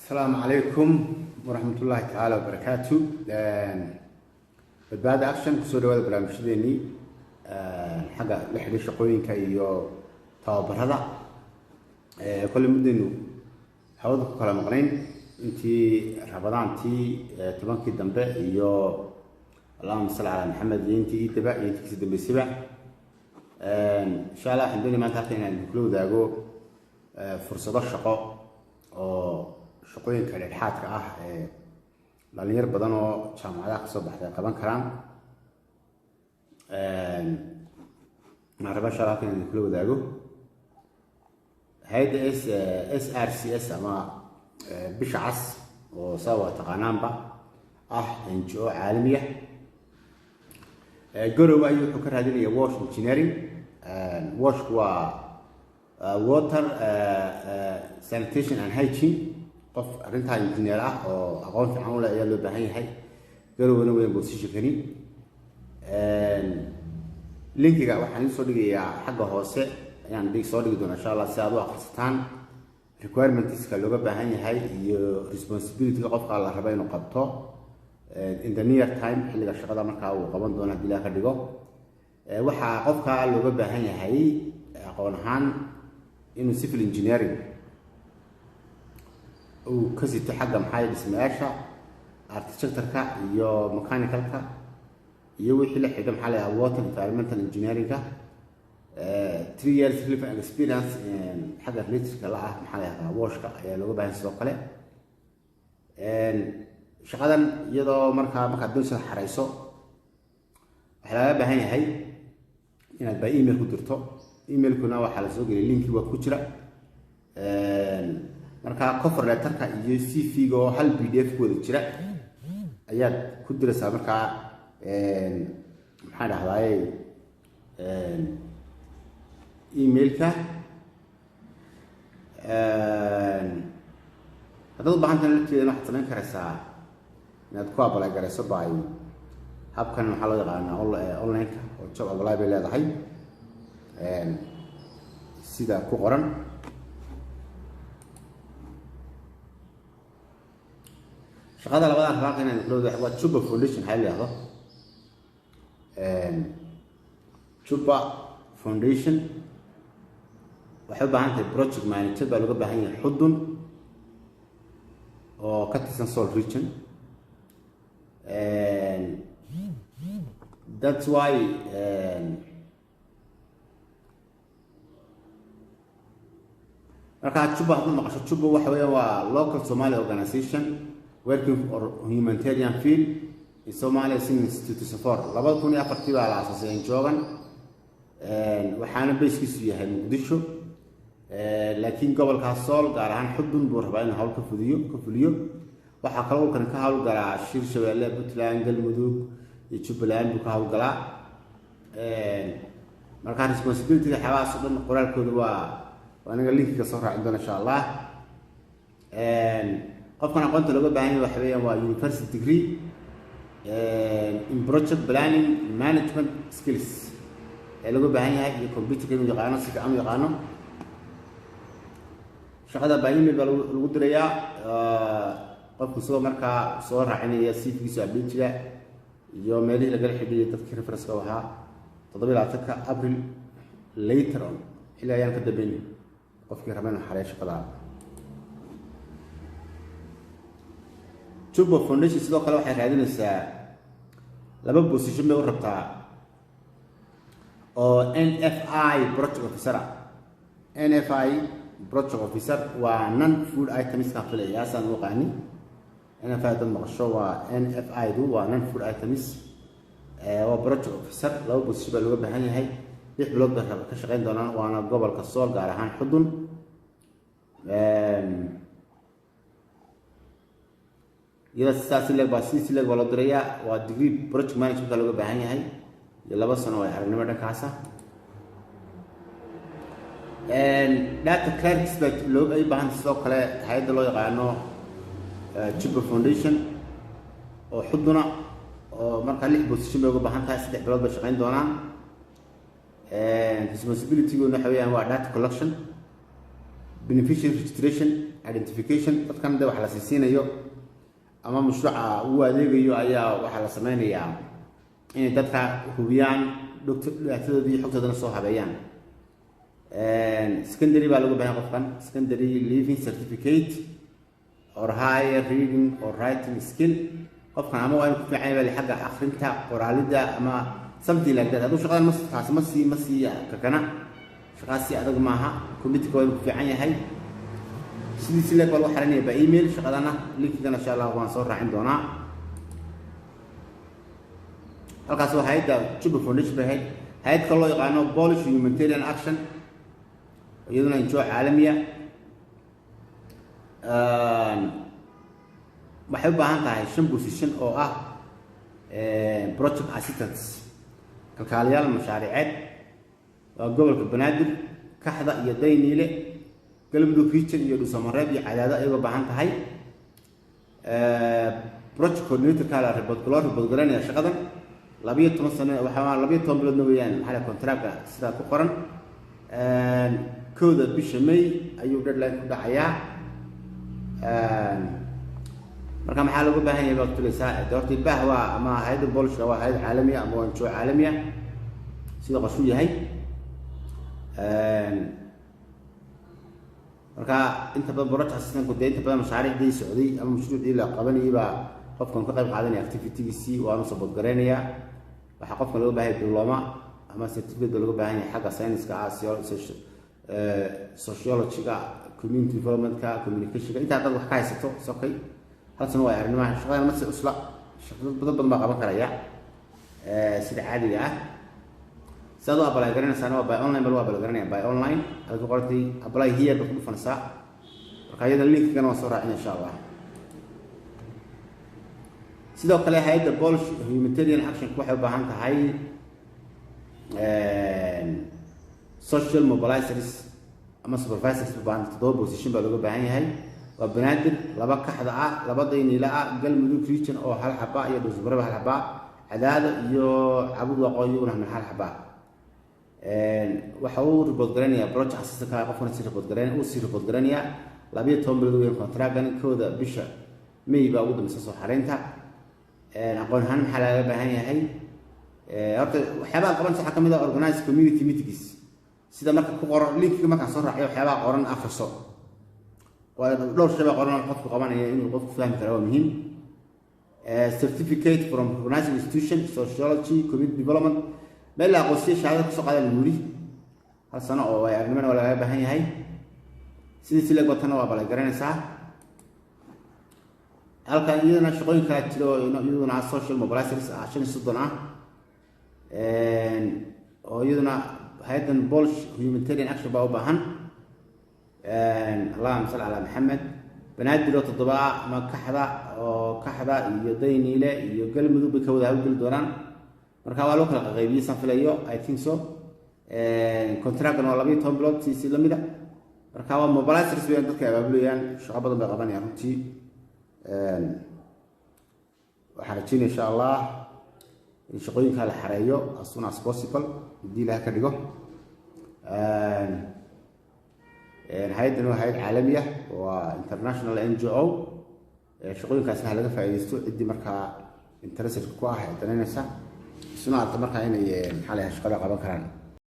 السلام عليكم ورحمة الله تعالى وبركاته. بدبعد أكشن كسر ولا برامجيني حاجة لحد شقوين كيو طابر هذا كل مدة إنه حوض كلام مقرين أنتي رمضان تي تبانك الدنبا يو اللهم صل على محمد ينتي تبع ينتي كسر بسبع إن شاء الله عندنا ما تعرفين عن كلو داعو فرصة الشقاء أو شقوين كالحاد كأه لانير بدنو جامعة قصب حتى قبان كلام معرفة شراكة نقوله ذاقو هيدا SRCS أما بشعص وسوى تقانان با NGO عالمية قولوا أيو حكر هذه اللي واش انجينيرينج واش هو water sanitation and hygiene qof arinta engineer ah oo aqoon fiican u leh ayaa loo baahan yahay garowna weyn boosisha kani linkiga waxaan soo dhigayaa xagga hoose ayaan soo dhigi doonaa insha Allah si aad u akhrisataan requirements-ka looga baahan yahay iyo responsibility-ga qofka la rabo inuu qabto in the near time xilliga shaqada markaa uu qaban doono hadii la ka dhigo waxa qofka looga baahan yahay aqoon ahaan inuu civil engineering وكسيت حاجة محايد اسمهاشا architecture iyo mechanical iyo wixii la xidhan xalay water environmental engineering 3 years relevant experience xagga electrical ah maxay washka ayaa lagu baahan sidoo kale shaqadan iyadoo marka doonsa xareyso waxa laga baahan yahay inaad ba email ku dirto emailkuna waxa la soo geliyay linki waa ku jira marka cover letterka iyo CV-ga oo hal PDF ku wada jira ayaad ku diraysaa marka maxaa dhahday emailka hadaba baahantan lafteeda waxaad samayn karaysaa inaad ku apply garayso by habkan waxaa loo yaqaanaa online-ka oo job apply bay leedahay sida ku qoran shaqada labadan raaq inaan naqdo waa Chuba Foundation hal yahdo Chuba Foundation waxa baahan tahay project manager baa laga baahan yahay xudun oo ka tirsan Soul Region that's why marka Chuba hadda maqasho Chuba waxa weeye waa local Somali organization working for humanitarian field in Somalia since 2004 2004 baa la aasaasay joogan waxaana bayskiisu yahay Muqdisho laakiin gobolka Sool gaar ahaan xudun buu rabaa inuu hawl ka fuliyo waxa kale oo kan ka hawl galaa Hirshabeelle Puntland Galmudug iyo Jubbaland buu ka hawl galaa marka responsibility-ga xawaas dhan qoraalkooda waa anaga linkiga soo raacin doona insha Allah qofkan aqoonta laga baahan yahay waxa weeyaan waa university degree in project planning management skills laga baahan yahay iyo computer inuu yaqaano si fiican u yaqaano shaqada baahin baa lagu dirayaa qofku soo markaa soo raacinaya CV-giisa abdijiga iyo meelihii laga xidhiidhay dadkii reference-ka waxa 27 April later on ilaa ayaan ka dambeeyay qofkii rabana xareey shaqada Chuba Foundation sidoo kale waxay raadinaysaa laba position bay u rabtaa oo NFI project officer NFI project officer waa non food items ka filaya san waqani NFI dad maqasho waa NFI du waa non food items waa project officer laba position baa looga baahan yahay 6 bilood baa ka shaqeyn doonaan waana gobolka Sool gaar ahaan xudun iyada saasileeg baa siisileeg wala diraya waa degree project management looga baahan yahay iyo 2 sano oo aragnimo dhankaas ah data clerks baa loo ay baahan sidoo kale hay'adda loo yaqaano Chuba Foundation oo xuduna oo marka 6 position looga baahan tahay 3 bilood ba shaqeyn doonaan responsibility-gooda waxa weeyaan waa data collection beneficiary registration identification dadkan de waxa la siinayo ama mashruuca uu adeegayo ayaa waxa la sameynayaa in dadka hubiyaan dhaqtadoodii xogtoodana soo habeeyaan secondary baa lagu baahan qofkan secondary living certificate or higher reading or writing skill qofkan ama waa ku fiican yahay xagga akhrinta qoraalida ama something like that haduu shaqadan ma sii kana shaqaasi adag maaha committee waa ku fiican yahay sidii leeg wal waxaan ba email shaqadana linkigana insha Allah waan soo raacin doonaa halkaas waa hay'adda Juba Foundation bay hay'ad kale loo yaqaano Polish Humanitarian Action iyaduna injoo caalamiya waxay u baahan tahay 5 position oo ah project assistants kalkaaliyaal mashaariiceed waa gobolka Banaadir Kaxda iyo Dayniile galmudug region iyo Dhuusamareeb iyo Cadaado ay u baahan tahay project coordinator kala report garanaya shaqadan 12 sano waxa 12 biloodna weeyaan waxa contract sida ku qoran kooda bisha May ayuu deadline ku dhacayaa marka maxaa lagu baahan yahay waqti leeyahay doorti bahwa ama hay'adda booliska waa hay'ad caalami ah ama injoo caalami ah sida qashu yahay marka inta badan project assistant ku deynta badan mashaariicdii socday ama mashruucii la qabanayay baa qofkan ka qayb qaadanaya activity-giisii waa uu support gareynaya waxa qofka loo baahan yahay diploma ama certificate loo baahan yahay xagga science-ka sociology-ga community development-ka communication-ka inta dad wax ka haysato sokay halkan waa arrimaha shaqada ma si usla shaqada badan baa qaban karaya sida caadiga ah sidoo apply garanaysaa waa by online bal waa apply garanaya by online halka qortay apply here ku dhufanaysaa marka iyada link-kana waa soo raacin insha Allah sidoo kale hay'adda Polish Humanitarian Action waxay u baahan tahay social mobilizers ama supervisors baan 7 position baa looga baahan yahay waa Banaadir laba Kaxda ah laba Dayniile ah galmudug region oo hal xaba iyo Dhuusamareeb hal xaba Cadaado iyo Cabud Waqooyiguna hal xaba waxa uu report garanaya project assistant ka qofna si report garanaya uu si report garanaya 12 bilood weyn contract-gan kooda bisha May baa ugu dambaysa soo xareynta aqoon ahaan maxaa laga baahan yahay horta waxyaabaha qaban sax kamid ah organize community meetings sida marka ku qoran link-ka marka soo raaciyo waxyaabaha qoran akhriso waa dhowr shay baa qoran qofku qabanaya inuu qofku fahmi karo waa muhiim certificate from recognized institution sociology community development meel la aqoonsiyo shahaado ku soo qaadan muri hal sano oo ay arrimana waa laga baahan yahay sidii leeg watana waa bala garanaysaa halkan iyadana shaqooyin kala jiro iyaduna social mobilizers ah 5 ah oo iyaduna hay'addan Polish Humanitarian Action baa u baahan Allahumma salli ala Muhammad Banaadir oo 7 ma Kaxda iyo Dayniile iyo galmudug bay ka wada hawlgal doonaan marka waa loo kala qaybiyay san filayo I think so contract-kan waa 12 bilood si lamida marka waa mobilizers bay dadka abaabulayaan shaqo badan bay qabanayaan runtii waxaan rajaynayaa insha Allah in shaqooyinka la xareeyo as soon as possible hadii la ka dhigo hay'addan waa hay'ad caalami ah waa international NGO shaqooyinkaasna laga faa'iideysto cidii markaa interest ku ah danaysa suna arta markaa inay xalay shaqada qaban karaan